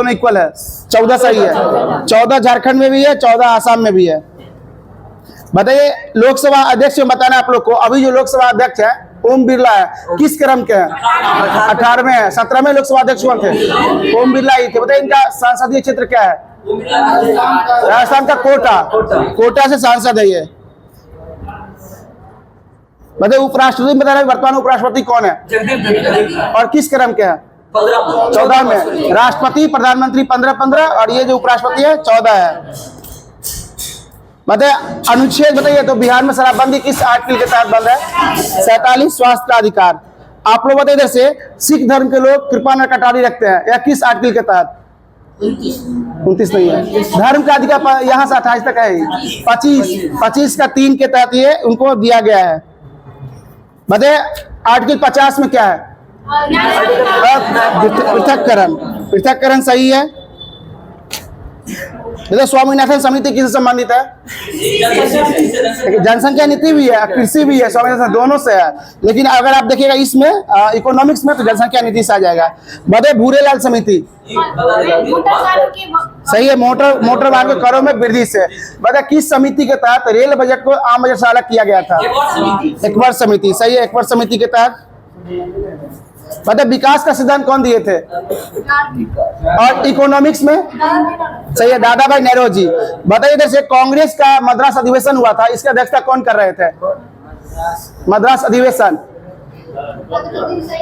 दोनों इक्वल है, 14 सही है। 14 झारखंड में भी है, 14 आसाम में भी है। बताइए लोकसभा अध्यक्ष में बताना आप लोग को। अभी जो लोकसभा अध्यक्ष है ओम बिरला है, किस क्रम के हैं? 18वें है। 17वें लोकसभा अध्यक्ष कौन थे? ओम बिरला ही थे। बताइए इनका संसदीय क्षेत्र क्या है? राजस्थान का कोटा से सांसद है ये। बताइए उपराष्ट्रपति बताना, वर्तमान उपराष्ट्रपति कौन है और किस क्रम के हैं? 14 में। राष्ट्रपति प्रधानमंत्री 15-15 और ये जो उपराष्ट्रपति है 14 है। बताइए अनुच्छेद बताइए तो बिहार में शराबबंदी किस आर्टिकल के तहत बंद है? 47 स्वास्थ्य का अधिकार। आप लोग बताइए इधर से सिख धर्म के लोग कृपा न कटारी रखते हैं या किस आर्टिकल के तहत? 29 नहीं है। धर्म का अधिकार यहाँ से 28 तक है। 25 का 3 के तहत ये उनको दिया गया है। बताइए आर्टिकल 50 में क्या है? पृथककरण सही है। स्वामीनाथन समिति किससे संबंधित है? जनसंख्या नीति भी है, कृषि भी है, स्वामीनाथन दोनों से है। लेकिन अगर आप देखिएगा इसमें इकोनॉमिक्स में तो जनसंख्या नीति से आ जाएगा। बताइए भूरेलाल समिति सही है, मोटर वाहन के करों में वृद्धि से। बताइए किस समिति के तहत रेल बजट को आम बजट से अलग किया गया था? एक्वर्ड समिति सही है, एक्वर्ड समिति के तहत। मतलब विकास का सिद्धांत कौन दिए थे? और इकोनॉमिक्स में सही है दादा भाई नेहरू। बताइए इधर से कांग्रेस का मद्रास अधिवेशन हुआ था, इसकी अध्यक्षता कौन कर रहे थे? मद्रास अधिवेशन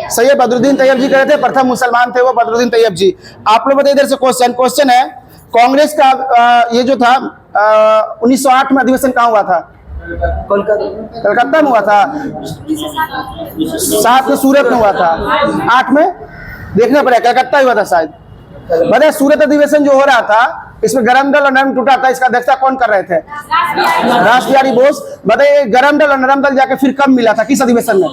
सही है, बदरुद्दीन तैयब जी कर रहे थे। प्रथम मुसलमान थे वो बदरुद्दीन तैयब जी। आप लोग बताइए इधर से क्वेश्चन है कांग्रेस का ये जो था 1908 में अधिवेशन कहाँ हुआ था? कलकत्ता में हुआ था। 7 में सूरत में हुआ था। 8 में देखना पड़ेगा, कलकत्ता हुआ था शायद। बताइए सूरत अधिवेशन जो हो रहा था इसमें गरम दल और नरम टूटा था, इसका अध्यक्षता कौन कर रहे थे? रास बिहारी बोस। बताइए गरम दल और नरम दल जाके फिर कब मिला था, किस अधिवेशन में?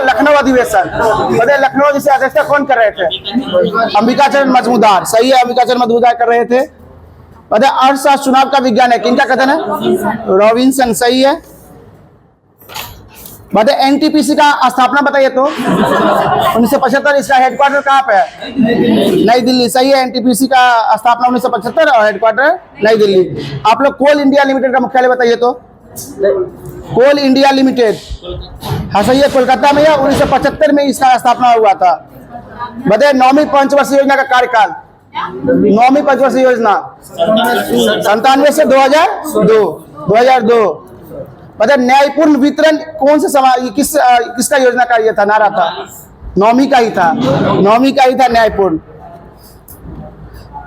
लखनऊ अधिवेशन। बताइए लखनऊ जिसे अध्यक्षता कौन कर रहे थे? अंबिकाचरण मजमूदार सही है, अंबिकाचरण मजमूदार कर रहे थे। बताइए अर्थशास्त्र चुनाव का विज्ञान है, किनका कथन है? रॉबिन्सन सही है। बताइए एनटीपीसी का स्थापना बताइए तो 1975। इसका हेडक्वार्टर कहाँ पे है? नई दिल्ली सही है। एनटीपीसी का स्थापना 1975 और हेडक्वार्टर नई दिल्ली। आप लोग कोल इंडिया लिमिटेड का मुख्यालय बताइए तो। कोल इंडिया लिमिटेड हाँ सही है, कोलकाता में है। 1975 में इसका स्थापना हुआ था। बताइए 9वीं पंचवर्षीय योजना का कार्यकाल। 9वीं पंचवर्षीय योजना 97 से 2002। मतलब न्यायपूर्ण वितरण कौन से समाज किसका योजना का ये था, नारा था? 9वीं का ही था न्यायपूर्ण।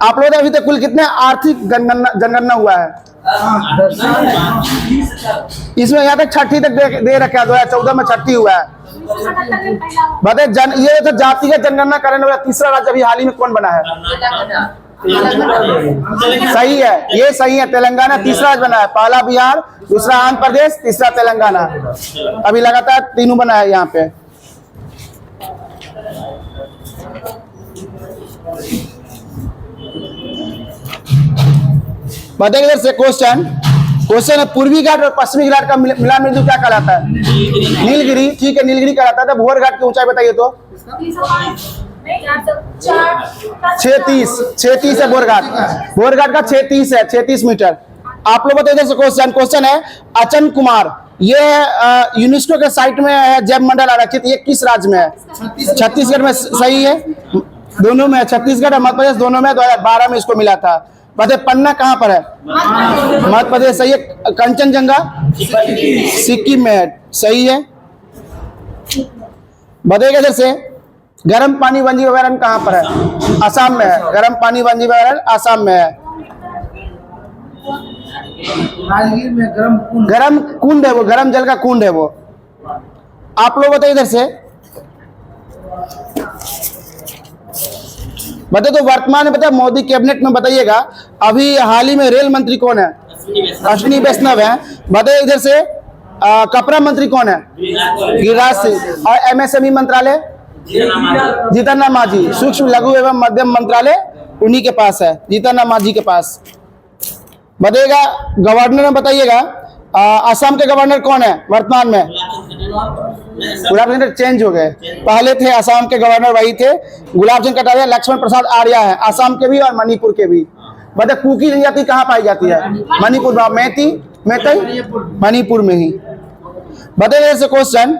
आप लोगों ने अभी तक कुल कितने आर्थिक जनगणना हुआ है? इसमें यहाँ तक 6ठी तक दे रखा है। 2014 में 6ठी हुआ है। बताइए ये तो जातिगत जनगणना करने वाला तीसरा राज्य अभी हाल ही में कौन बना है? सही है, ये सही है, तेलंगाना तीसरा राज्य बना है। पहला बिहार, दूसरा आंध्र प्रदेश, तीसरा तेलंगाना। अभी लगातार तीनों बना है यहाँ पे। बताइए इधर से क्वेश्चन है पूर्वी घाट और पश्चिमी घाट का मिलान बिंदु क्या कहलाता है? नीलगिरी। ठीक है, नीलगिरी कहलाता है। भोर घाट की ऊंचाई बताइए तो। 36 है भोर घाट का 36 है, 36 मीटर। आप लोग बताइए इधर से क्वेश्चन है अचन कुमार, ये यूनेस्को के साइट में है जैव मंडल आरक्षित, ये किस राज्य में है? छत्तीसगढ़ में सही है, दोनों में है। छत्तीसगढ़ और मध्य प्रदेश दोनों में। 2012 में इसको मिला था। बताइए पन्ना कहाँ पर है? मध्य प्रदेश सही है। कंचनजंगा सिक्किम में है सही है। बताइएगा इधर से गर्म पानी वन्य अभयारण्य कहाँ पर है? असम में है। गर्म पानी वन्य अभयारण्य असम में है। राजगीर में गर्म कुंड है वो, गर्म जल का कुंड है वो। आप लोग बताइए इधर से बताइए तो वर्तमान में बताइए मोदी कैबिनेट में बताइएगा अभी हाल ही में रेल मंत्री कौन है? अश्विनी वैष्णव है। बताइए इधर से कपड़ा मंत्री कौन है? गिरिराज सिंह। और एमएसएमई मंत्रालय जीतन राम मांझी। सूक्ष्म लघु एवं मध्यम मंत्रालय उन्हीं के पास है, जीतन राम मांझी के पास। बताइएगा गवर्नर में बताइएगा असम के गवर्नर कौन है वर्तमान में? गुलाब चंद चेंज हो गए, पहले थे असम के गवर्नर वही थे, गुलाब चंद कटारिया लक्ष्मण प्रसाद आर्या है, असम के भी और मणिपुर के भी। मतलब कुकी जनजाति कहाँ पाई जाती है? मणिपुर में। मैती मैतई मणिपुर में ही। बताइए ऐसे क्वेश्चन,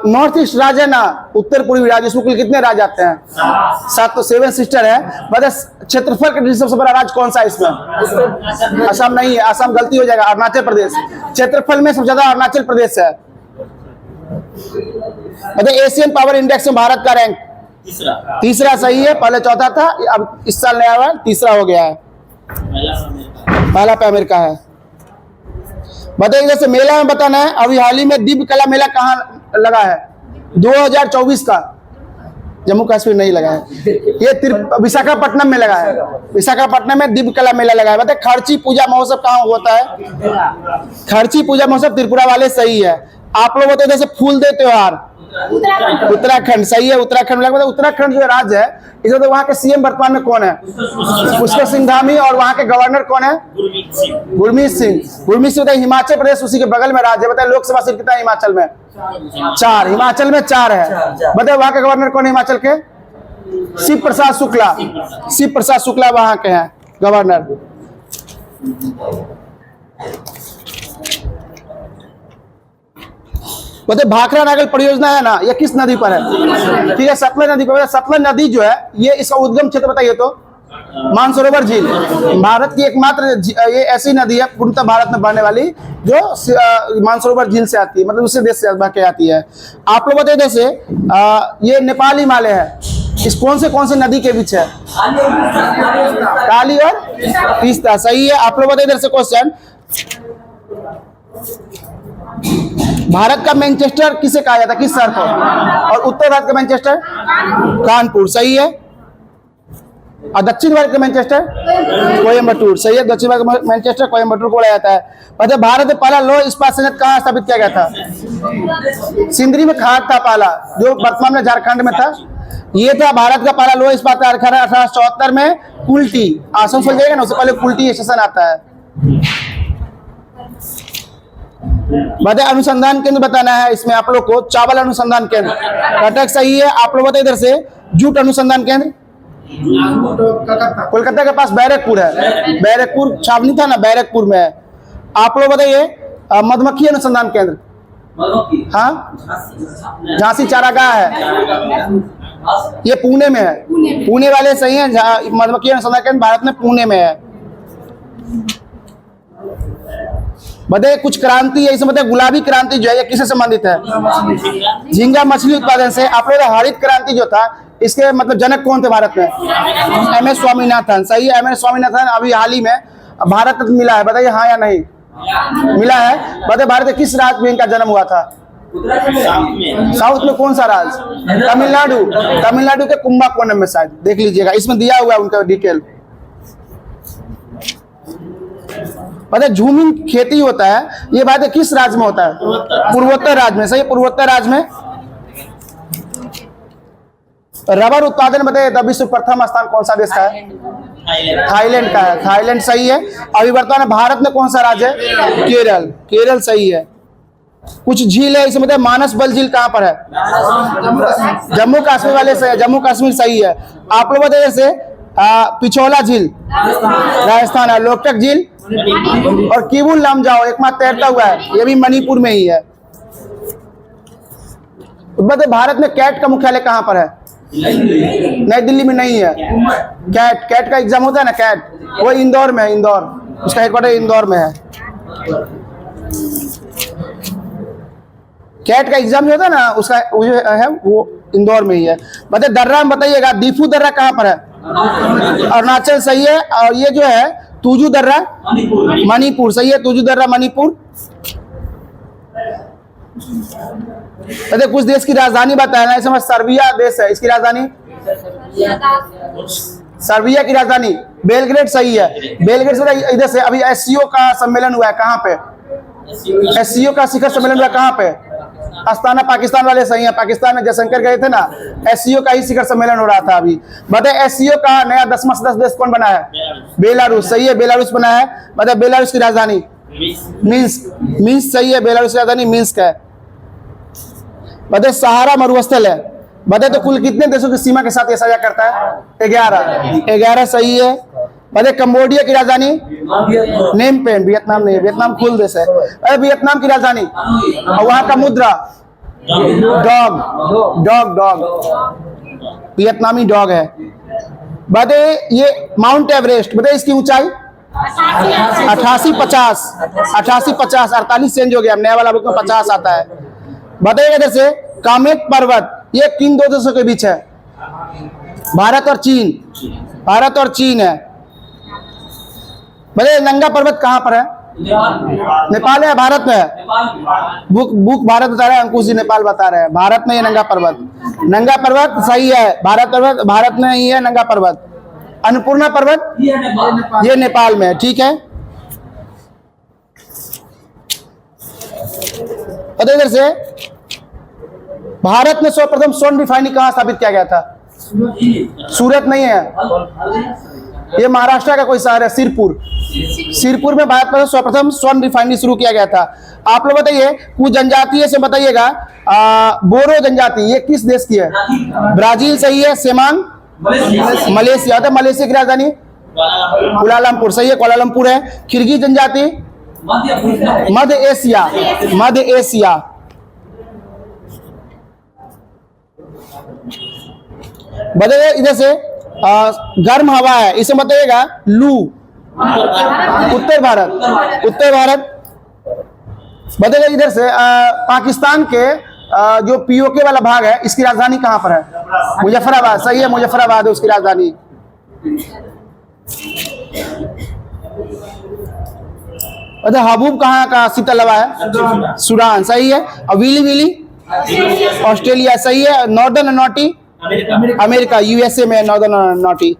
नॉर्थ ईस्ट राज्य ना उत्तर पूर्वी राज्य, इसमें कुल कितने राज्य आते हैं? 7, तो 7 सिस्टर है। बताइए क्षेत्रफल का सबसे बड़ा राज्य कौन सा है इसमें? असम नहीं है, असम गलती हो जाएगा, अरुणाचल प्रदेश। क्षेत्रफल में सबसे ज्यादा अरुणाचल प्रदेश है। बताइए एशियन पावर इंडेक्स में भारत का रैंक तीसरा सही है, पहले चौथा था, अब इस साल नया हुआ तीसरा हो गया है, पहला पे अमेरिका है। बताइए जैसे मेला में बताना है, अभी हाल ही में दिव्य कला मेला कहाँ लगा है? 2024 का, जम्मू कश्मीर नहीं लगा है, ये विशाखापट्टनम में लगा है, विशाखापट्टनम में दिव्य कला मेला लगा है। बताइए खर्ची पूजा महोत्सव कहाँ होता है? खर्ची पूजा महोत्सव त्रिपुरा वाले सही है। आप लोग बताइए जैसे फूल दे त्योहार उत्तराखंड सही है, उत्तराखंड में। मतलब उत्तराखंड जो राज्य है, इसमें तो वहाँ के सीएम वर्तमान में कौन है? पुष्कर सिंह धामी। और वहाँ के गवर्नर कौन है? गुरमीत सिंह। गुरमीत सिंह। बताइए हिमाचल प्रदेश उसी के बगल में राज्य है। बताइए लोकसभा सीट कितना है हिमाचल में? 4। हिमाचल में 4 है। बताइए वहाँ के गवर्नर कौन है हिमाचल के? शिव प्रसाद शुक्ला। शिव प्रसाद शुक्ला वहाँ के हैं गवर्नर। बताइए भाखड़ा नागल परियोजना है ना, ये किस नदी पर है? ठीक है, सतलज नदी पर। सतलज नदी जो है ये इसका उद्गम क्षेत्र बताइए तो? मानसरोवर झील। भारत की एकमात्र ये ऐसी नदी है पूर्णतः भारत में बहने वाली जो मानसरोवर झील से आती है, मतलब दूसरे देश से बह के आती है। आप लोग बताइए जैसे ये नेपाल हिमालय है, इस कौन से नदी के बीच है? काली और तीस्ता सही है। आप लोग बताइए इधर से क्वेश्चन, भारत का मैनचेस्टर किसे कहा जाता है, किस शहर को? और उत्तर भारत का मैनचेस्टर कानपुर सही है। और दक्षिण भारत का मैनचेस्टर कोयम्बटूर सही है। दक्षिण भारत का मैनचेस्टर कोयम्बटूर को बोला जाता है। मतलब भारत में पहला लौह इस्पात संयंत्र कहाँ स्थापित किया गया था? सिंदरी में खाद था पहला, जो वर्तमान में झारखंड में था। ये था भारत का पहला लौह इस्पात कारखाना 1874 में। कुल्टी आसनसोल जाएगा ना, उससे पहले कुल्टी स्टेशन आता है। बताइए अनुसंधान केंद्र बताना है इसमें आप लोग को। चावल अनुसंधान केंद्र कटक सही है। आप लोग बताइए इधर से जूट अनुसंधान केंद्र कोलकाता के पास बैरकपुर है। बैरकपुर छावनी था ना, बैरकपुर में है। आप लोग बताइए मधुमक्खी अनुसंधान केंद्र, हाँ झांसी चारागाह है, ये पुणे में है। पुणे वाले सही है। मधुमक्खी अनुसंधान केंद्र भारत में पुणे में है। बताइए कुछ क्रांति है इसमें, बताइए गुलाबी क्रांति जो है ये किससे संबंधित है? झींगा मछली उत्पादन से। आप लोग हरित क्रांति जो था इसके मतलब जनक कौन थे भारत में? MS स्वामीनाथन सही है। MS स्वामीनाथन अभी हाल ही में भारत रत्न मिला है, बताइए हाँ या नहीं? मिला है। बताइए भारत के किस राज्य में इनका जन्म हुआ था? साउथ में कौन सा राज्य? तमिलनाडु। तमिलनाडु के कुंभकोणम में शायद, देख लीजिएगा इसमें दिया हुआ है उनका डिटेल। पता झूमिंग खेती होता है, ये बात है किस राज्य में होता है? पूर्वोत्तर राज्य में सही। पूर्वोत्तर राज्य में। रबर उत्पादन बताइए विश्व प्रथम स्थान कौन सा देश का है? थाईलैंड का है। थाईलैंड सही है। अभी वर्तमान में भारत में कौन सा राज्य है? केरल। केरल सही है। कुछ झील है इसमें बताइए मानस बल झील कहाँ पर है? जम्मू कश्मीर वाले से है। जम्मू कश्मीर सही है। आप लोग बताइए जैसे पिछोला झील राजस्थान है। लोकटक झील और किबुल लामजाओ एकमात्र तैरता हुआ है, ये भी मणिपुर में ही है। भारत में कैट का मुख्यालय कहाँ पर है? नई दिल्ली में नहीं है। कैट का एग्जाम होता है ना, कैट वो इंदौर में है। इंदौर उसका हेडक्वार्टर इंदौर में है। कैट का एग्जाम जो होता है ना उसका है वो इंदौर में ही है। बताइए दर्रा में बताइएगा दीफू दर्रा कहाँ पर है? अरुणाचल सही है। और ये जो है तुजू दर्रा मणिपुर सही है। तुजू दर्रा मणिपुर। कुछ देश की राजधानी बताया ना, इसमें सर्बिया देश है, इसकी राजधानी सर्बिया की राजधानी बेलग्रेड सही है। बेलग्रेड से इधर से अभी SCO का सम्मेलन हुआ है, कहाँ पे? SCO का शिखर सम्मेलन हुआ कहाँ पे? अस्ताना पाकिस्तान वाले सही है। पाकिस्तान में जयशंकर गए थे ना, SCO का ही शिखर सम्मेलन हो रहा था अभी। बताए SCO का नया 10वां सदस्य देश कौन बना है? बेलारूस सही है। बेलारूस बना है। बताए बेलारूस की राजधानी मिन्स्क। मिन्स्क सही है। बेलारूस की राजधानी मिन्स्क है। बताइए सहारा मरुस्थल है। बताइए तो कुल कितने देशों की सीमा के साथ ये साझा करता है? 11 सही है। बताइए कंबोडिया की राजधानी? Phnom Penh. वियतनाम नहीं, वियतनाम कुल देश है। अरे वियतनाम की राजधानी और वहां का मुद्रा? डॉग। वियतनामी डॉग है। बताइए ये माउंट एवरेस्ट, बताइए इसकी ऊंचाई? 8850। 48 चेंज हो गया, नया वाला बुक में 50 आता है। बताइएगा इधर से कामेट पर्वत, ये किन दो देशों के बीच है? भारत और चीन है। बताइए नंगा पर्वत कहाँ पर है? नेपाल है, भारत में है? बुक भारत बता रहा है, अंकुश जी नेपाल बता रहे हैं। भारत में ये नंगा पर्वत सही है। भारत में ही है नंगा पर्वत। अन्नपूर्णा पर्वत ये नेपाल में है, ठीक है। और इधर से भारत में सर्वप्रथम स्वर्ण रिफाइनरी कहाँ स्थापित किया गया था? सूरत नहीं है, ये महाराष्ट्र का कोई शहर है, सिरपुर में भारत में सर्वप्रथम स्वर्ण रिफाइनरी शुरू किया गया था। आप लोग बताइए कुछ जनजातीय से बताइएगा। बोरो जनजाति ये किस देश की है? ब्राजील सही है। सेमांग मलेशिया, तो मलेशिया की राजधानी? कुआलालंपुर सही है, कुआलालंपुर है। किर्गिज जनजाति? मध्य एशिया। बताइए इधर से गर्म हवा है, इसे बताइएगा लू। उत्तर भारत। बताइएगा इधर से पाकिस्तान के जो पीओके वाला भाग है, इसकी राजधानी कहाँ पर है? मुजफ्फराबाद सही है, मुजफ्फराबाद है उसकी राजधानी। अच्छा हबूब कहाँ का शीतल हवा है? सूडान सही है। और विली ऑस्ट्रेलिया सही है। नॉर्दर्न नॉटी अमेरिका, यूएसए में नॉर्दर्न नॉटी।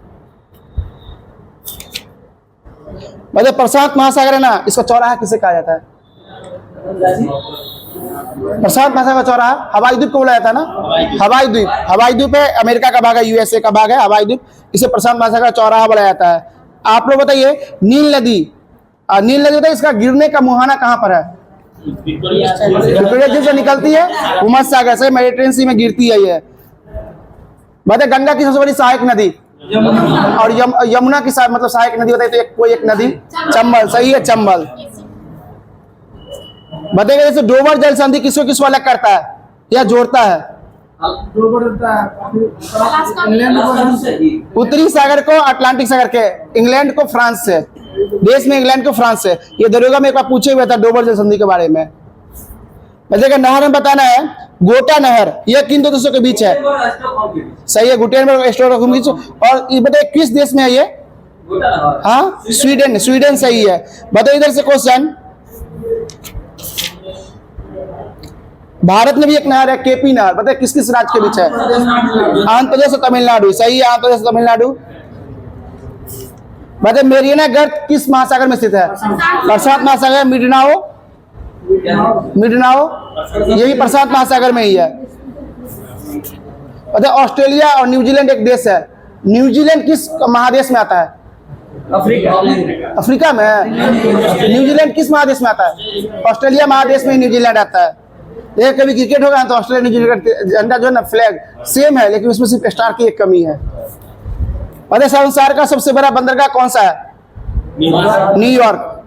मतलब प्रशांत महासागर है ना, इसका चौराहा किसे कहा जाता है? प्रशांत महासागर का चौराहा हवाई द्वीप को बोला जाता है ना? हवाई द्वीप है, अमेरिका का भाग है, यूएसए का भाग है हवाई द्वीप, इसे प्रशांत महासागर का चौराहा बोला जाता है। आप लोग बताइए नील नदी होता है, इसका गिरने का मुहाना कहाँ पर है? विक्टोरिया से निकलती है, भूमध्य सागर से मेडिटेरेनियन सी में गिरती है ये। बताइए गंगा की सबसे बड़ी सहायक नदी और यमुना की मतलब सहायक नदी बताइए तो कोई एक नदी? चंबल सही है, चंबल। बताइएगा जैसे डोबर जल संधि किसको किसको अलग करता है या जोड़ता है? उत्तरी सागर को अटलांटिक सागर के, इंग्लैंड को फ्रांस से, देश में इंग्लैंड को फ्रांस से। ये दरोगा में एक बार पूछे हुए था डोबर जल संधि के बारे में। बताइएगा नहर में बताना है गोटा नहर, यह किन दो देशों के बीच है? सही है, गुटेनबर्ग स्टॉकहोम के बीच। और ये बताइए किस देश में है ये? हाँ स्वीडन सही है। बताइए इधर से क्वेश्चन, भारत में भी एक नहर है केपी नहर, बताइए किस किस राज्य के बीच है? आंध्र प्रदेश और तमिलनाडु सही है, आंध्र प्रदेश और तमिलनाडु। बताइए मेरियाना गर्त किस महासागर में स्थित है? प्रशांत महासागर। मिडनाओ ये भी प्रशांत महासागर में ही है। बताइए ऑस्ट्रेलिया और न्यूजीलैंड एक देश है, न्यूजीलैंड किस महादेश में आता है? अफ्रीका में है। न्यूजीलैंड किस महादेश में आता है? ऑस्ट्रेलिया महादेश में न्यूजीलैंड आता है। ये कभी क्रिकेट होगा तो ऑस्ट्रेलिया न्यूजीलैंड का झंडा जो है ना फ्लैग सेम है, लेकिन उसमें सिर्फ स्टार की एक कमी है। बताइए संसार का सबसे बड़ा बंदरगाह कौन सा है?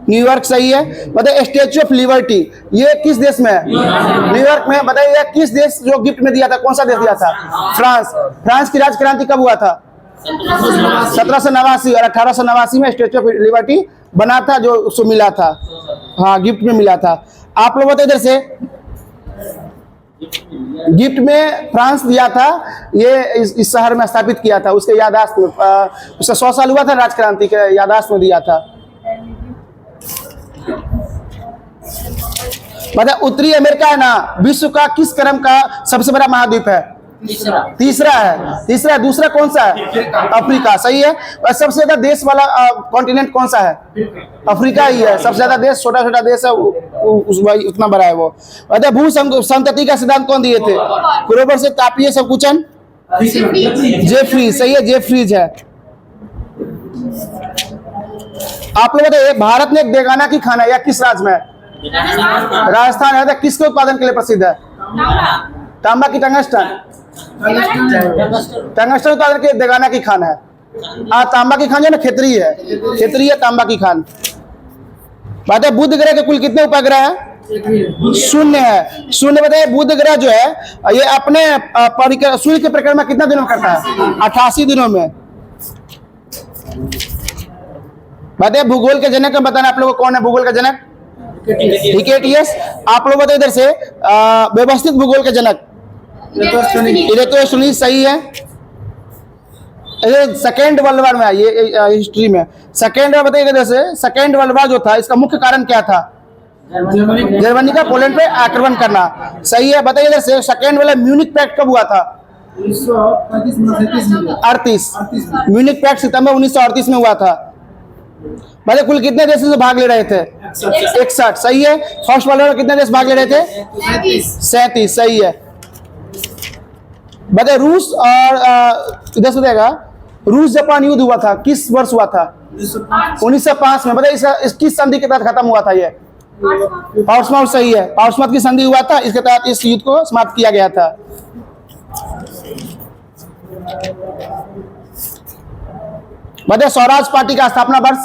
न्यूयॉर्क सही है। बताइए स्टैच्यू ऑफ लिबर्टी ये किस देश में है? न्यूयॉर्क में। बताइए किस देश जो गिफ्ट में दिया था, कौन सा देश दिया था? फ्रांस की राज क्रांति कब हुआ था? 1789 और 1889 में स्टैच्यू ऑफ लिबर्टी बना था, जो उसको मिला था, हाँ गिफ्ट में मिला था। आप लोग बताइए इधर से गिफ्ट में फ्रांस दिया था, ये इस शहर में स्थापित किया था, उसके याददाश्त में उसका 100 साल हुआ था राज क्रांति के याददाश्त में दिया था। मतलब उत्तरी अमेरिका है ना, विश्व का किस क्रम का सबसे बड़ा महाद्वीप है? तीसरा है। दूसरा कौन सा है? अफ्रीका सही है। और सबसे ज्यादा देश वाला कॉन्टिनेंट कौन सा है? अफ्रीका ही है। सबसे ज्यादा देश, छोटा छोटा देश है उतना बड़ा है वो। मतलब भू संतति का सिद्धांत कौन दिए थे? क्रोबर से तापीय संकुचन, जेफ्रीज सही है, जेफ्रीज है। आप लोग बताइए भारत में एक बेगाना की खाना या किस राज्य में है? राजस्थान है। किसके उत्पादन के लिए प्रसिद्ध है? तांबा की टंगस्टन? टंगस्टन तो के देगाना की खान है। तांबा की खान जो है ना खेतरी है, खेतरी है तांबा की खान। बात है बुध ग्रह के कुल कितने उपग्रह है? 0 है। 0 बताइए। बुध ग्रह जो है ये अपने सूर्य की परिक्रमा कितना दिनों में करता है? 88 दिनों में। बताइए भूगोल के जनक में बताना आप लोगों को कौन है भूगोल का जनक? हिकेटियस। आप लोग बताइए इधर से व्यवस्थित भूगोल के जनक? इरेतोस्थनीज सही है। सेकेंड वर्ल्ड वॉर में ये हिस्ट्री में सेकेंड वार बताइए इधर से। सेकेंड वर्ल्ड वॉर जो था इसका मुख्य कारण क्या था? जर्मनी का पोलैंड पे आक्रमण करना। सही है। बताइए इधर से सेकेंड वाला म्यूनिक पैक्ट कब हुआ था? 1938। म्यूनिक पैक्ट सितंबर 1938 में हुआ था। मतलब कुल कितने देश से भाग ले रहे थे? 61। सही है। फर्स्ट वर्ल्ड वॉर में कितने देश भाग ले रहे थे? 37। सही है। बताइए रूस और इधर से देगा रूस जापान युद्ध हुआ था किस वर्ष हुआ था? 1905 में। बताइए इस किस संधि के तहत खत्म हुआ था ये? पार्समाउथ। सही है। पार्समाउथ की संधि हुआ था, इसके तहत इस युद्ध को समाप्त किया गया था। बताइए स्वराज पार्टी का स्थापना वर्ष?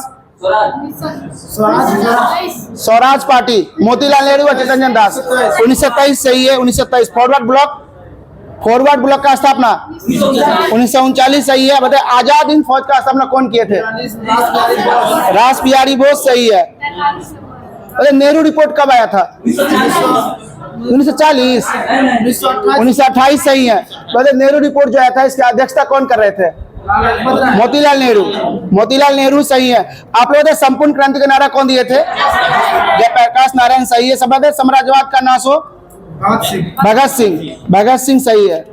स्वराज पार्टी मोतीलाल नेहरू और चित्तरंजन दास 1923। सही है। 1923। फॉरवर्ड ब्लॉक का स्थापना 1939। सही है। बताइए आजाद हिंद फौज का स्थापना कौन किए थे? रास बिहारी बोस। सही है। अरे नेहरू रिपोर्ट कब आया था? 1940। 1928। सही है। बताइए नेहरू रिपोर्ट जो आया था इसकी अध्यक्षता कौन कर रहे थे? मोतीलाल नेहरू। मोतीलाल नेहरू। सही है। आप लोग संपूर्ण क्रांति का नारा कौन दिए थे? जयप्रकाश नारायण। सही है। सब साम्राज्यवाद का नाश हो? भगत सिंह। भगत सिंह। सही है।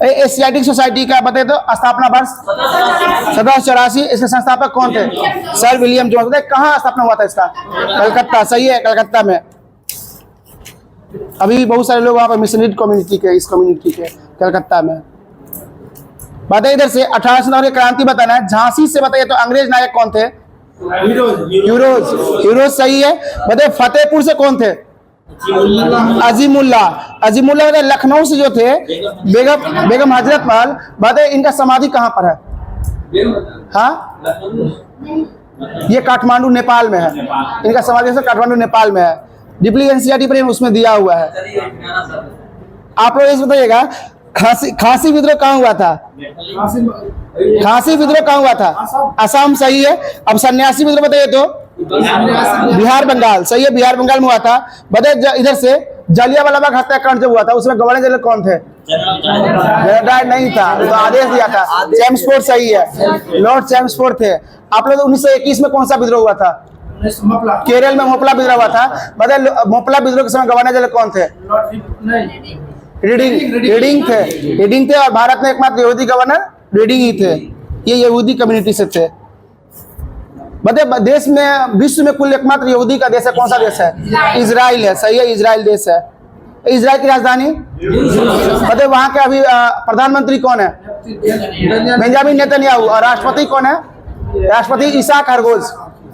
एशियाटिक सोसाइटी का बताए तो स्थापना वर्ष? 1784। इसके संस्थापक कौन थे? Sir William Jones. कहाँ स्थापना हुआ था इसका? कलकत्ता। सही है। कलकत्ता में। अभी बहुत सारे लोग वहां पर मिशनरी कम्युनिटी के इस कम्युनिटी के कलकत्ता में। बताइए इधर से 1809 की क्रांति बताना है। झांसी से बताइए तो अंग्रेज नायक कौन थे? हीरोज। सही है। बताइए फतेहपुर से कौन थे? अजीमुल्ला। अजीमुल्ला लखनऊ से जो थे बेगम हजरत महल। बताइए इनका समाधि कहाँ पर है? हाँ ये काठमांडू नेपाल में है। इनका समाधि काठमांडू नेपाल में है। डिपली एनसीईआरटी पर उसमें दिया हुआ है। आप लोग इस बताइएगा खांसी विद्रोह कहाँ हुआ था? खांसी विद्रोह कहाँ हुआ था? असम। सही है। अब सन्यासी विद्रोह बताइए तो? बिहार बंगाल। सही है। बिहार बंगाल में हुआ था। बताइए इधर से जलियांवाला बाग हत्याकांड जब हुआ था उसमें गवर्नर जनरल कौन थे? नहीं था, तो आदेश दिया था चैम्सफोर्ड। सही है। लॉर्ड चैम्सफोर्ड थे। आप लोग 1921 में कौन सा विद्रोह हुआ था? केरल में मोपला विद्रोह हुआ था। बताइए मोपला विद्रोह के समय गवर्नर जनरल कौन थे? रीडिंग थे। और भारत में एकमात्र यहूदी गवर्नर रीडिंग ही थे। ये यहूदी कम्युनिटी से थे। बताइए देश में विश्व में कुल एकमात्र यहूदी का देश है कौन सा देश है? इजराइल है। सही है। इजराइल देश है। इजराइल की राजधानी? बताइए वहां के अभी प्रधानमंत्री कौन है? Benjamin Netanyahu. और राष्ट्रपति कौन है? राष्ट्रपति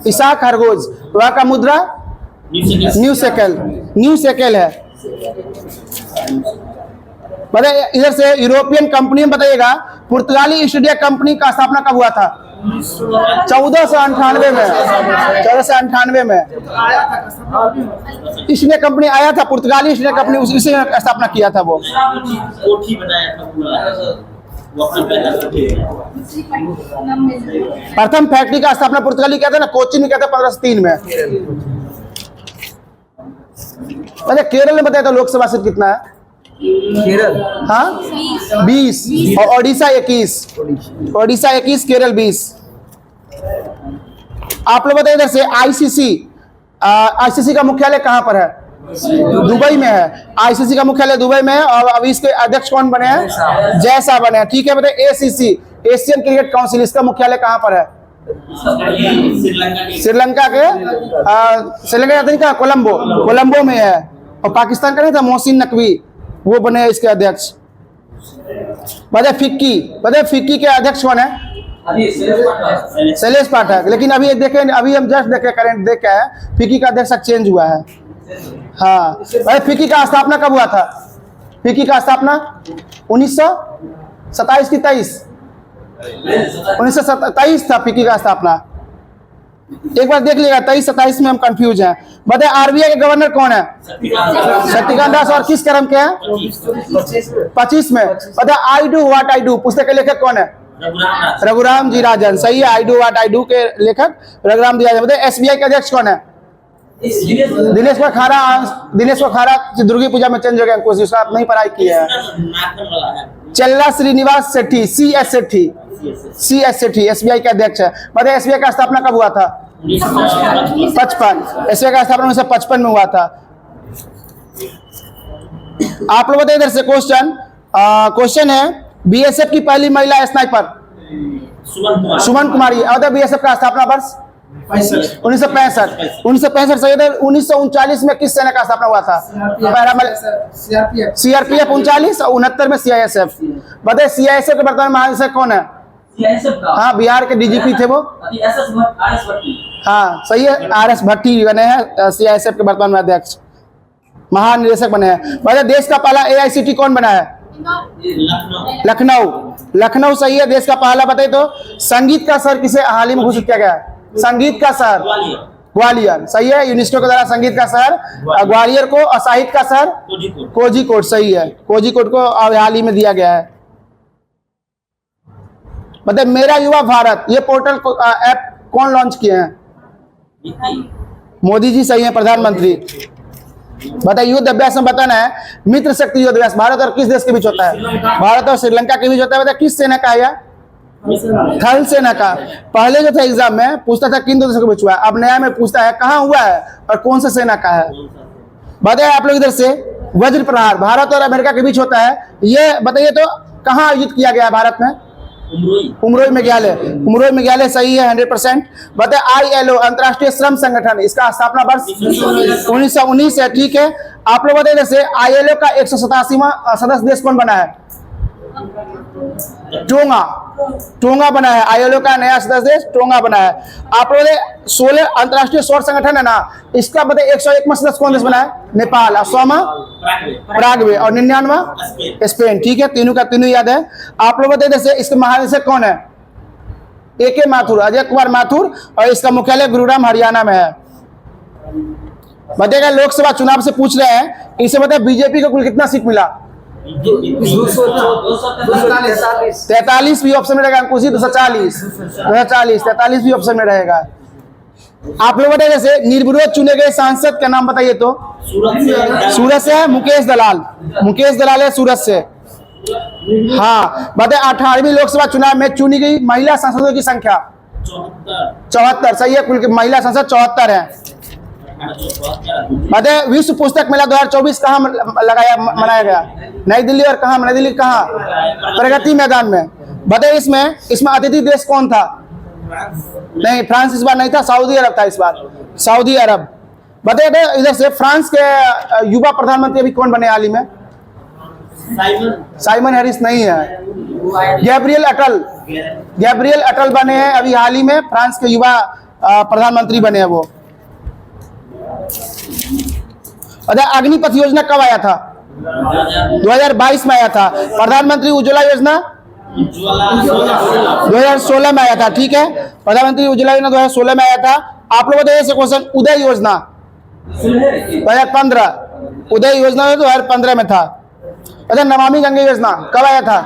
इसाक हरगोज। वहां का मुद्रा न्यू शेकेल है। बताइए इधर से यूरोपियन कंपनी में बताइएगा पुर्तगाली ईस्ट इंडिया कंपनी का स्थापना कब हुआ था? 1498 में। 1498 में ईस्ट इंडिया कंपनी आया था। पुर्तगाली ईस्ट इंडिया कंपनी उसी ने स्थापना किया था। वो प्रथम फैक्ट्री का स्थापना पुर्तगाली किया था ना, कोच्चि में किया था 1503 में। अच्छा केरल में बताया तो लोकसभा सीट कितना है? केरल हाँ 20 और ओडिशा 21। केरल 20। आप लोग बताइए इधर से आईसीसी का मुख्यालय कहाँ पर है? दुबई में है। आईसीसी का मुख्यालय दुबई में है। और अभी इसके अध्यक्ष कौन बने हैं? जय शाह बने हैं। ठीक है। बताइए एसीसी एशियन क्रिकेट काउंसिल इसका मुख्यालय कहाँ पर है? श्रीलंका का कोलंबो में है। और पाकिस्तान का नहीं था मोहसिन नकवी, वो बने इसके अध्यक्ष। बताइए फिक्की के अध्यक्ष कौन है? शैलेश पाठक। लेकिन अभी हम जस्ट देखे करंट देख के फिक्की का अध्यक्ष चेंज हुआ है। हाँ भाई, फिक्की का स्थापना कब हुआ था? फिक्की का स्थापना 1927 की 23 1927 था फिक्की का स्थापना। एक बार देख लीजिएगा, 23-27 में हम कंफ्यूज हैं। बताए आरबीआई के गवर्नर कौन है? शक्तिकांत दास। और किस क्रम के हैं? 25 में। बताए I do what I do पुस्तक के लेखक कौन है? रघुराम जी राजन। सही है, I do what I do के लेखक रघुराम जी राजन। बताए एसबीआई के अध्यक्ष कौन है? दिनेश खारा। दिनेश खारा दुर्गी पूजा में चेंज हो गया, अंकुश उसका नहीं पढ़ाई की है। चल्ला श्रीनिवास सेठी, CS सेठी। CS सेठी एसबीआई के अध्यक्ष है। बताए एसबीआई का स्थापना कब हुआ था? 55। एसबीआई का स्थापना 1955 में हुआ था। आप लोग बताइए इधर से क्वेश्चन है, बीएसएफ की पहली महिला स्नाइपर सुमन कुमारी। और बीएसएफ का स्थापना वर्ष 1965। 1965 सही है। 1939 में किस सेना का स्थापना हुआ था? सीआरपीएफ 39 और 69 में सीआईएसएफ। बताइए सीआईएसएफ के वर्तमान महानिदेशक कौन है? हाँ, बिहार के डीजीपी थे वो। हाँ सही है, RS भट्टी बने हैं सीआईएसएफ के वर्तमान में अध्यक्ष, महानिदेशक बने हैं। बताइए देश का पहला AICT कौन बना है? लखनऊ सही है, देश का पहला। बताइए तो संगीत का शहर किसे हाल ही में घोषित किया गया है? संगीत का शहर ग्वालियर। सही है, यूनेस्को के द्वारा संगीत का शहर ग्वालियर को, और साहित्य का शहर कोझिकोड। सही है, कोझिकोड को हाल ही में दिया गया है। मतलब मेरा युवा भारत ये पोर्टल ऐप कौन लॉन्च किए हैं? मोदी जी। सही है, प्रधानमंत्री। बताइए युद्ध अभ्यास में बताना है, मित्र शक्ति युद्ध अभ्यास भारत और किस देश के बीच होता है? भारत और श्रीलंका के बीच होता है। बताइए किस सेना का है यह? थल सेना का। पहले जो था एग्जाम में पूछता था किन दो देशों के बीच हुआ है, अब नया में पूछता है कहाँ हुआ है और कौन सा सेना का है। बताइए आप लोग इधर से वज्र प्रहार भारत और अमेरिका के बीच होता है, ये बताइए तो कहाँ आयोजित किया गया है भारत में? उमरोई मेघालय। उमरोई मेघालय सही है 100%। बताइए ILO अंतर्राष्ट्रीय श्रम संगठन, इसका स्थापना वर्ष 1919 है। ठीक है, आप लोग बताइए जैसे ILO का 187वां सदस्य देश कौन बना है? टोंगा बना है। ILO का नया सदस्य देश टोंगा बना है। आप लोग 16 अंतर्राष्ट्रीय सौर संगठन है ना, इसका बताइए 101वां सदस्य कौन देश बना है? नेपाल। और 100वां पराग्वे और 99वां स्पेन। ठीक है, तीनों का तीनों याद है। आप लोग बताइए जैसे इसके महानिदेशक कौन है? AK माथुर, अजय कुमार माथुर, और इसका मुख्यालय गुरुग्राम हरियाणा में है। बताइएगा लोकसभा चुनाव से पूछ रहे हैं, इसे बताइए बीजेपी को कुल कितना सीट मिला? 43 भी ऑप्शन में रहेगा अंकुश, 240 43 भी ऑप्शन में रहेगा। आप लोग बताइए जैसे निर्विरोध चुने गए सांसद का नाम बताइए तो? सूरत से है मुकेश दलाल। मुकेश दलाल है सूरत से। हाँ बताइए 18वीं लोकसभा चुनाव में चुनी गई महिला सांसदों की संख्या? 74। सही है, कुल महिला सांसद 74 है। बताइए विश्व पुस्तक मेला 2024 कहाँ मनाया गया? नई दिल्ली। और कहाँ? नई दिल्ली कहाँ? प्रगति मैदान में। बताइए इसमें अतिथि देश कौन था? नहीं, फ्रांस इस बार नहीं था, सऊदी अरब था इस बार, सऊदी अरब। बताइए इधर से फ्रांस के युवा प्रधानमंत्री अभी कौन बने हाल ही में? साइमन हैरिस नहीं है, गैब्रियल अटल बने हैं अभी हाल ही में, फ्रांस के युवा प्रधानमंत्री बने हैं वो। अच्छा, अग्निपथ योजना कब आया था? 2022 में आया था। प्रधानमंत्री उज्ज्वला योजना 2016 में आया था। ठीक है, प्रधानमंत्री उज्ज्वला योजना 2016 में आया था। आप लोगों को से क्वेश्चन, उदय योजना 2015, उदय योजना 2015 में था। अच्छा, नमामि गंगे योजना कब आया था?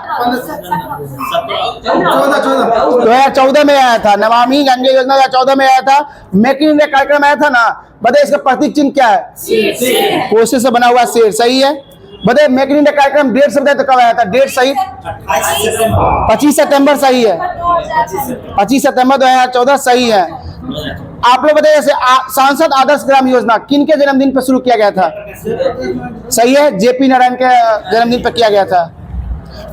2014 में आया था। नमामि गंगे योजना 2014 में आया था। मेक इन इंडिया कार्यक्रम आया था ना, बताइए इसका प्रतीक चिन्ह क्या है? कोसे से बना हुआ शेर। सही है। बताइए मेक इन इंडिया कार्यक्रम डेट से बताइए तो कब आया था? डेट सही 25 सितंबर सही है, 25 सितंबर 2014 सही है। आप लोग बताइए जैसे सांसद आदर्श ग्राम योजना किन के जन्मदिन पर शुरू किया गया था? सही है, JP नारायण के जन्मदिन पर किया गया था।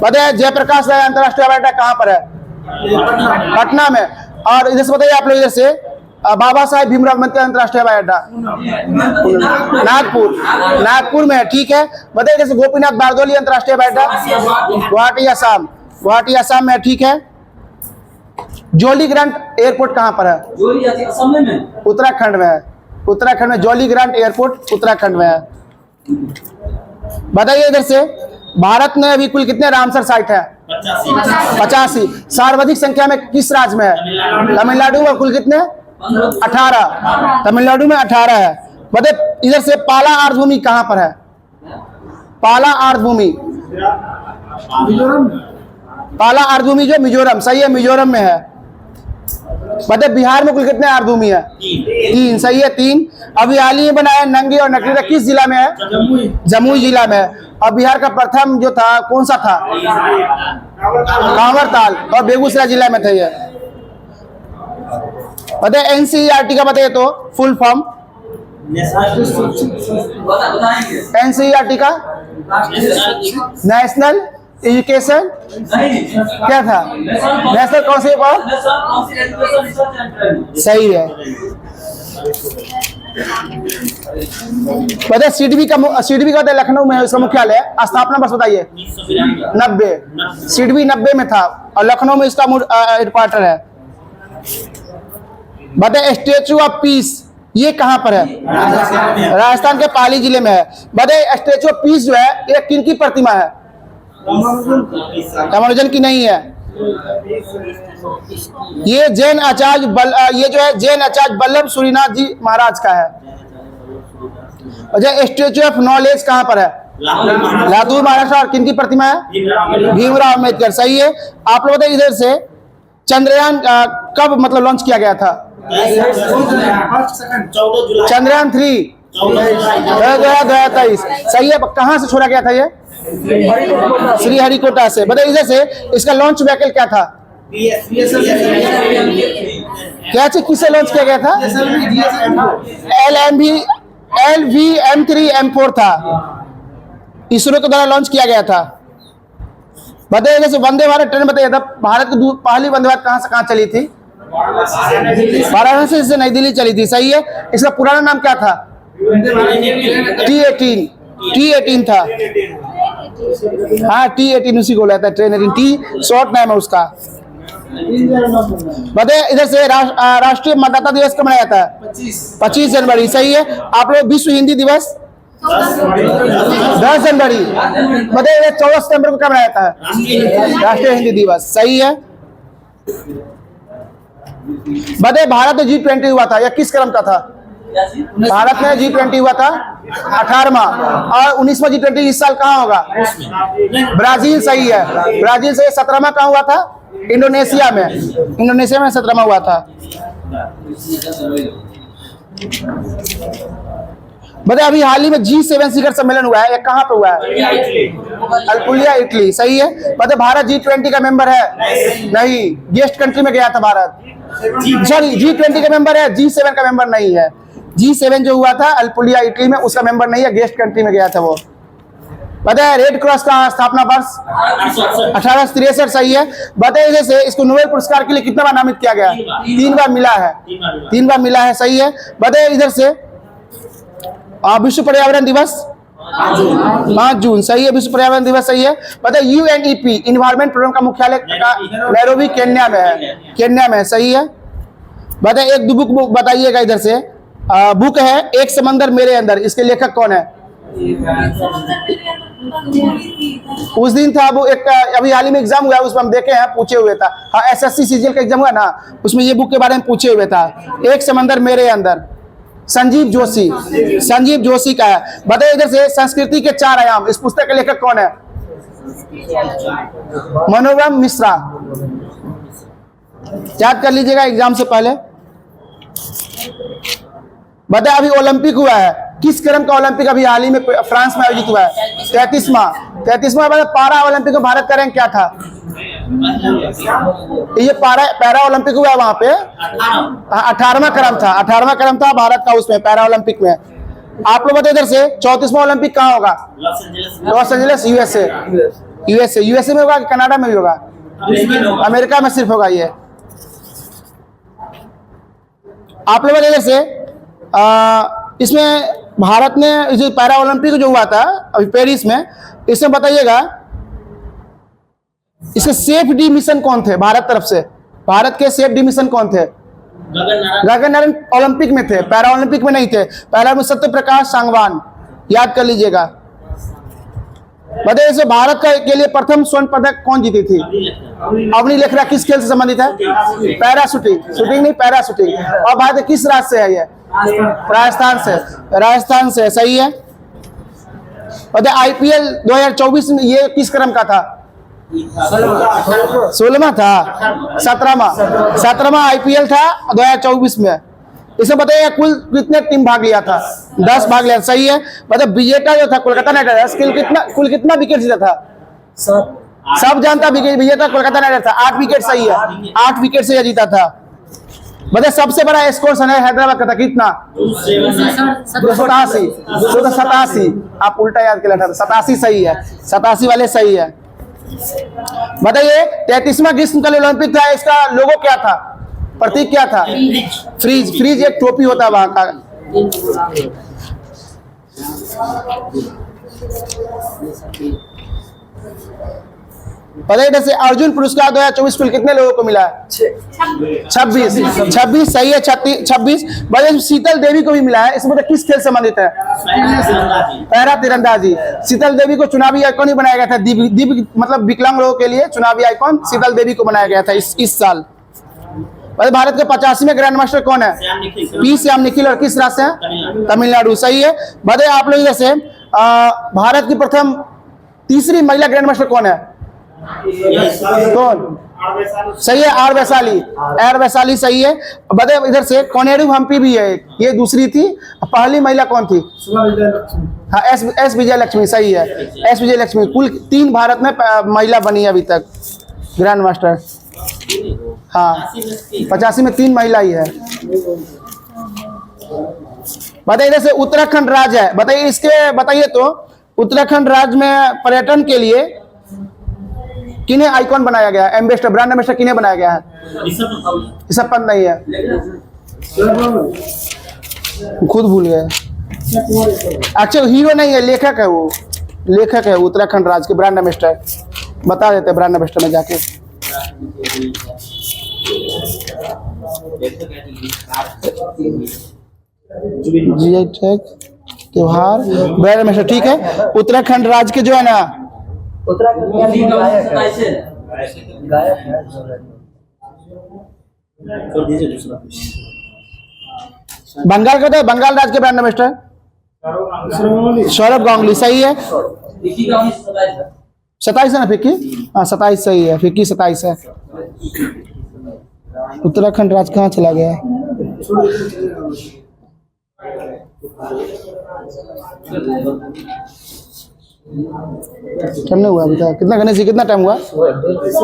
बताइए जयप्रकाश नारायण अंतर्राष्ट्रीय हवाई अड्डा कहाँ पर है? पटना में। और इधर से बताइए आप लोग जैसे बाबा साहेब भीमराव अम्बेडकर अंतर्राष्ट्रीय हवाई अड्डा नागपुर में है। ठीक है, बताइए जैसे गोपीनाथ बारदोली अंतर्राष्ट्रीय हवाई अड्डा गुवाहाटी असम में। ठीक है, जोली ग्रांट एयरपोर्ट कहाँ पर है? उत्तराखंड में है। उत्तराखंड में जॉली ग्रांट एयरपोर्ट उत्तराखंड में है। बताइए इधर से, भारत में अभी कुल कितने रामसर साइट है? 85। सर्वाधिक संख्या में किस राज्य में है? तमिलनाडु में। कुल कितने? 18। तमिलनाडु में 18 है। बताइए इधर से, पाला आर्द्रभूमि कहाँ पर है? पाला आर्द्रभूमि, पाला आर्द्रभूमि जो मिजोरम, सही है, मिजोरम में है। बताइए बिहार में कुल कितने आर्द्रभूमि है? 3, सही है, 3। अभी हाल ही में बनाया नंगी और नकलीरा किस जिला में है? जमुई जिला में है। और बिहार का प्रथम जो था कौन सा था? कांवरताल, और बेगूसराय जिला में था ये। बताइए एनसीईआरटी का बताइए तो फुल फॉर्म। एनसीईआरटी का नेशनल एजुकेशन क्या था? नेशनल काउंसिल फॉर, सही है। बताइए सीडीबी का लखनऊ में है, इसका मुख्यालय, स्थापना वर्ष बताइए। 90। सीडीबी 90 में था और लखनऊ में इसका हेडक्वार्टर है। बताइए स्टेचू ऑफ पीस ये कहाँ पर है? राजस्थान के पाली जिले में है। बताइए स्टेचू ऑफ पीस जो है ये किन की प्रतिमा है? रामानुजन की नहीं है, ये जैन आचार्य ये जो है जैन आचार्य वल्लभ सूरीनाथ जी महाराज का है। अच्छा, स्टेचू ऑफ नॉलेज कहाँ पर है? लातूर महाराष्ट्र। और किन की प्रतिमा है? भीमराव अम्बेडकर, सही है। आप लोग बताइए इधर से, चंद्रयान कब मतलब लॉन्च किया गया था? चंद्रयान 3 2023, सही है। कहाँ से छोड़ा गया था ये? श्री हरिकोटा से। बताइए इधर से, इसका लॉन्च व्हीकल क्या था? क्या चीज किससे लॉन्च किया गया था? LVM3M4 था, इसरो के द्वारा लॉन्च किया गया था। बताइए जैसे वंदे भारत ट्रेन, बताइए था भारत की पहली वंदे भारत कहाँ से कहाँ चली थी? वाराणसी से नई दिल्ली चली थी, सही है। इसका पुराना नाम क्या था? T18 था। हाँ, T18 उसी को लेता है, ट्रेन 18 टी शॉर्ट नाम है उसका। बताइए इधर से, राष्ट्रीय मतदाता दिवस कब मनाया जाता है? 25 जनवरी, सही है। आप लोग विश्व हिंदी दिवस 10 जनवरी। बताइए 14 सितंबर को कब मनाया जाता है? राष्ट्रीय हिंदी दिवस, सही है। बताइए भारत में G20 हुआ था, यह किस क्रम का था? भारत में G20 हुआ था 18वां, और 19वां G20 इस साल कहाँ होगा? ब्राजील, सही है। ब्राजील से 17वां कहाँ हुआ था? इंडोनेशिया में। इंडोनेशिया में 17वां हुआ था। बताइए अभी हाल ही में G7 शिखर सम्मेलन हुआ है, ये कहाँ पे हुआ है? अल्पुलिया, इटली, सही है। बताइए भारत G20 का मेंबर है? नहीं, गेस्ट कंट्री में गया था भारत। सॉरी, G20 का मेंबर है, G7 का मेंबर नहीं है। G7 जो हुआ था अल्पुलिया, इटली में, उसका मेंबर नहीं है, गेस्ट कंट्री में गया था वो। बताइए रेड क्रॉस का स्थापना वर्ष 1863, सही है। बताइए जैसे इसको नोबेल पुरस्कार के लिए कितना बार नामित किया गया? 3 बार मिला है, 3 बार मिला है, सही है। बताइए इधर से, विश्व पर्यावरण दिवस 5 जून, सही है, विश्व पर्यावरण दिवस, सही है। बताइए UNEP इन्वायरमेंट प्रोग्राम का मुख्यालय नैरोबी, केन्या में है, केन्या में, सही है। बताइए एक बुक बताइएगा इधर से, बुक है एक समंदर मेरे अंदर, इसके लेखक कौन है? उस दिन था वो, एक अभी हाल ही में एग्जाम हुआ, उसमें हम देखे हैं, पूछे हुए था। हाँ, SSC CGL का एग्जाम हुआ ना, उसमें ये बुक के बारे में पूछे हुए था, एक समंदर मेरे अंदर। संजीव जोशी, संजीव जोशी का है। बताइए इधर से, संस्कृति के 4 आयाम, इस पुस्तक के लेखक कौन है? मनोरम मिश्रा, याद कर लीजिएगा एग्जाम से पहले। बताइए अभी ओलंपिक हुआ है, किस क्रम का ओलंपिक अभी हाल ही में फ्रांस में आयोजित हुआ है? 33वां। पारा ओलंपिक में भारत का रैंक क्या था? ये पैरा ओलंपिक हुआ है वहां पे, 18वां क्रम था, 18वां क्रम था भारत का उसमें, पैरा ओलंपिक में। आप लोग बताइए इधर से, 34वां ओलंपिक कहाँ होगा? लॉस एंजलिस, यूएसए में होगा कि कनाडा में भी होगा? अमेरिका में सिर्फ होगा ये। आप लोग इधर से, इसमें भारत ने जो पैरा ओलंपिक जो हुआ था अभी पेरिस में, इसमें बताइएगा इसके सेफ डी मिशन कौन थे भारत तरफ से? भारत के सेफ डी मिशन कौन थे? गगन नारायण ओलंपिक में थे, पैरा ओलंपिक में नहीं थे। पहला में सत्य प्रकाश सांगवान, याद कर लीजिएगा। बताइए इसे भारत का के लिए प्रथम स्वर्ण पदक कौन जीती थी? अवनी लेखरा। किस खेल से संबंधित है? पैराशूटिंग। शूटिंग नहीं, पैराशूटिंग। और भारत किस राज्य से है ये? राजस्थान से। राजस्थान से, सही है। बताइए आईपीएल 2024 में ये किस क्रम का था? 16वां था, 17वां आईपीएल था 2024 में। इसे बताइए कुल कितने टीम भाग लिया था? 10 भाग लिया, सही है। मतलब विजेता जो था कोलकाता नाइट राइडर्स, कुल कितना विकेट जीता था? सब जानता विजेता कोलकाता नाइट राइडर्स था, 8 विकेट, सही है। 8 विकेट से जीता था। बताइए सबसे बड़ा स्कोर सन हैदराबाद का था कितना? 287। आप उल्टा याद किया था, 87 सही है। 87 वाले सही है। बताइए 33वां ग्रीष्मकालीन ओलंपिक था, इसका लोगो क्या था? प्रतीक क्या था? फ्रीज। फ्रीज एक टोपी होता है वहां का। बताइए जैसे अर्जुन पुरस्कार 2024 कुल कितने लोगों को मिला है? 26 सही है। 26। बताइए शीतल देवी को भी मिला है, इसमें किस खेल संबंधित है? पैरा तीरंदाजी। शीतल देवी को चुनावी आइकॉन ही बनाया गया था, दिव्य मतलब विकलांग लोगों के लिए चुनावी आइकॉन शीतल देवी को बनाया गया था इस साल। भारत के 85वें ग्रैंड मास्टर कौन है? पी श्याम निखिल। और किस राज्य से है? तमिलनाडु, सही है। बताइए आप लोग जैसे भारत की प्रथम तीसरी महिला ग्रैंड मास्टर कौन है? कौन? सही है, आर वैशाली। आर वैशाली सही है। बताइए इधर से कोनेरू हम्पी भी है, ये दूसरी थी। पहली महिला कौन थी? हाँ, एस विजय लक्ष्मी, सही है। एस विजय लक्ष्मी। कुल 3 भारत में महिला बनी है अभी तक ग्रैंड मास्टर। हाँ, 85 में 3 महिला ही है। बताइए जैसे उत्तराखंड राज्य है, बताइए तो उत्तराखंड राज्य में पर्यटन के लिए किन्हें आइकॉन बनाया गया है? एम्बेसडर, ब्रांड एम्बेसडर किन्हें बनाया गया है? ऋषभ पंत नहीं है, खुद भूल गए। अच्छा हीरो नहीं है, लेखक है। वो लेखक है उत्तराखंड राज्य के ब्रांड एम्बेसडर। बता देते ब्रांड एम्बेसडर में जाके। जीआई टैग, त्योहार, ब्रांड एम्बेसडर, ठीक है। उत्तराखंड राज्य के जो है ना, बंगाल का था, बंगाल राज्य के ब्रांड एम्बेसडर सौरभ गांगुली, सही है। 27 है ना फिक्की? हाँ 27 सही है, फिक्की 27 है। उत्तराखंड राज्य कहाँ चला गया है? टाइम नहीं हुआ अभी तक। कितना गणेश जी, कितना टाइम हुआ?